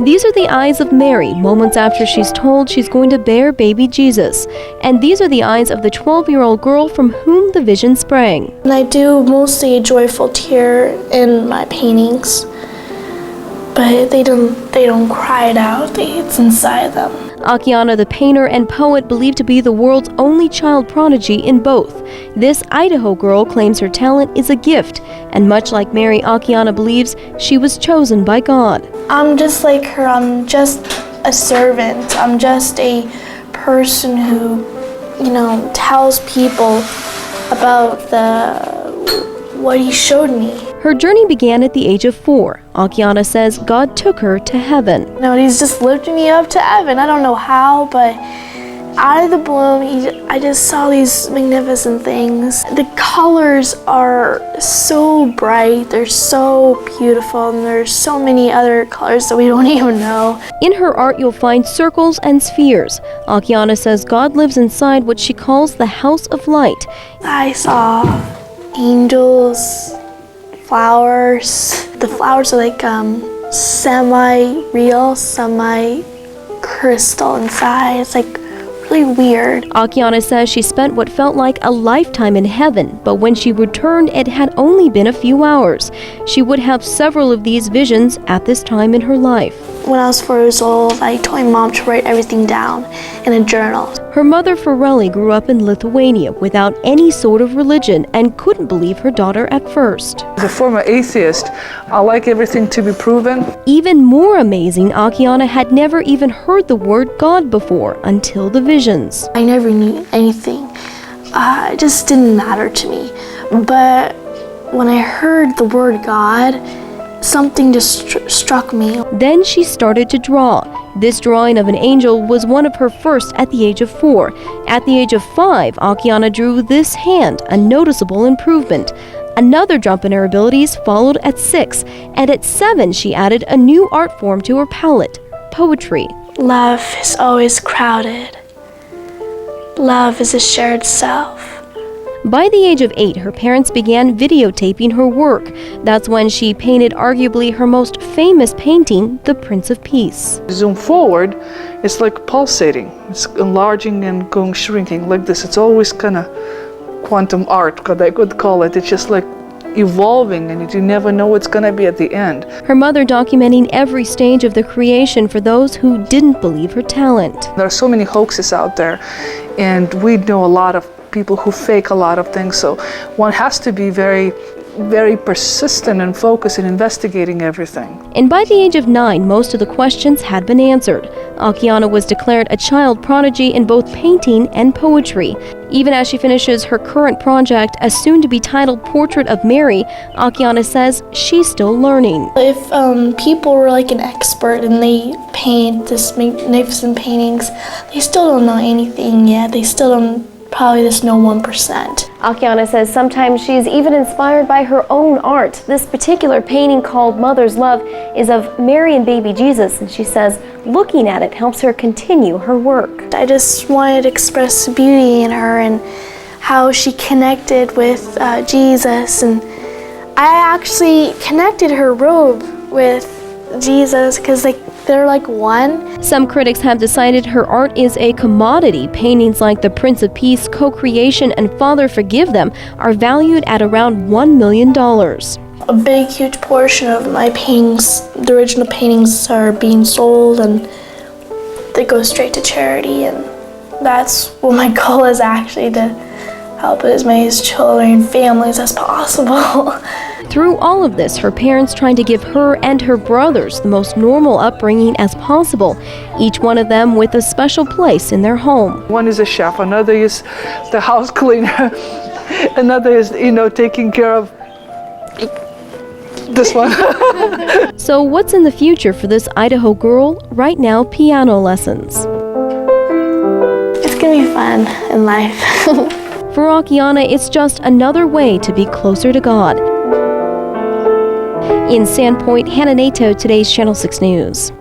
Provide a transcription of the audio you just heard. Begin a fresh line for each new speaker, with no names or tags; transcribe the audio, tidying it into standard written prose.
These are the eyes of Mary, moments after she's told she's going to bear baby Jesus. And these are the eyes of the 12-year-old girl from whom the vision sprang.
And I do mostly a joyful tear in my paintings, but they don't cry it out, it's inside them.
Akiana, the painter and poet, believed to be the world's only child prodigy in both. This Idaho girl claims her talent is a gift, and much like Mary, Akiana believes she was chosen by God.
I'm just like her, I'm just a servant. I'm just a person who, tells people about what he showed me.
Her journey began at the age of 4. Akiana says God took her to heaven.
He's just lifting me up to heaven. I don't know how, but out of the blue, I just saw these magnificent things. The colors are so bright, they're so beautiful, and there's so many other colors that we don't even know.
In her art, you'll find circles and spheres. Akiana says God lives inside what she calls the house of light.
I saw angels, flowers. The flowers are like semi-real, semi-crystal inside. It's like really weird.
Akiana says she spent what felt like a lifetime in heaven, but when she returned, it had only been a few hours. She would have several of these visions at this time in her life.
When I was 4 years old, I told my mom to write everything down in a journal.
Her mother, Farrelly, grew up in Lithuania without any sort of religion and couldn't believe her daughter at first.
As a former atheist, I like everything to be proven.
Even more amazing, Akiana had never even heard the word God before until the visions.
I never knew anything. It just didn't matter to me. But when I heard the word God, something just struck me.
Then she started to draw. This drawing of an angel was one of her first at the age of 4. At the age of 5, Akiana drew this hand, a noticeable improvement. Another jump in her abilities followed at 6, and at 7 she added a new art form to her palette, poetry.
Love is always crowded. Love is a shared self.
By the age of 8, her parents began videotaping her work. That's when she painted arguably her most famous painting, The Prince of Peace.
Zoom forward, it's like pulsating. It's enlarging and going shrinking like this. It's always kind of quantum art, I could call it. It's just like evolving, and you never know what's going to be at the end.
Her mother documenting every stage of the creation for those who didn't believe her talent.
There are so many hoaxes out there, and we know a lot of people who fake a lot of things, so one has to be very, very persistent and focused in investigating everything.
And by the age of 9, most of the questions had been answered. Akiana was declared a child prodigy in both painting and poetry. Even as she finishes her current project, a soon-to-be titled Portrait of Mary, Akiana says she's still learning.
If people were like an expert and they paint this magnificent paintings, they still don't know anything yet. They still don't probably just know 1%.
Akiana says sometimes she's even inspired by her own art. This particular painting called Mother's Love is of Mary and baby Jesus, and she says looking at it helps her continue her work.
I just wanted to express the beauty in her and how she connected with Jesus, and I actually connected her robe with Jesus because they're like one.
Some critics have decided her art is a commodity. Paintings like The Prince of Peace, Co-Creation, and Father Forgive Them are valued at around $1 million.
A big, huge portion of my paintings, the original paintings, are being sold, and they go straight to charity, and that's what my goal is, actually, to help as many children and families as possible.
Through all of this, her parents trying to give her and her brothers the most normal upbringing as possible, each one of them with a special place in their home.
One is a chef, another is the house cleaner, another is, taking care of this one.
So what's in the future for this Idaho girl? Right now, piano lessons.
It's gonna be fun in life.
For Akiana, it's just another way to be closer to God. In Sandpoint, Hannah Nato, today's Channel 6 News.